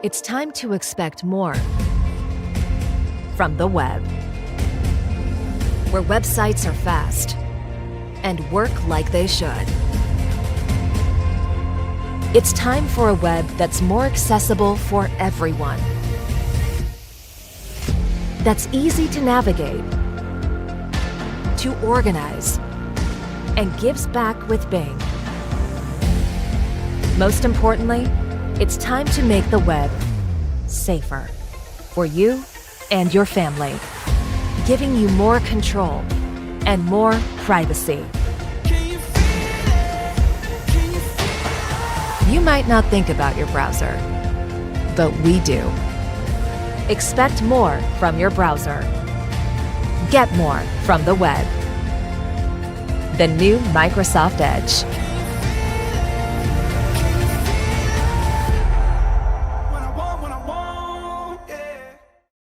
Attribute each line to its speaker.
Speaker 1: It's time to expect more from the web, where websites are fast and work like they should. It's time for a web that's more accessible for everyone, that's easy to navigate, to organize, and gives back with Bing. Most importantly, it's time to make the web safer for you and your family, giving you more control and more privacy. You might not think about your browser, but we do. Expect more from your browser. Get more from the web. The new Microsoft Edge.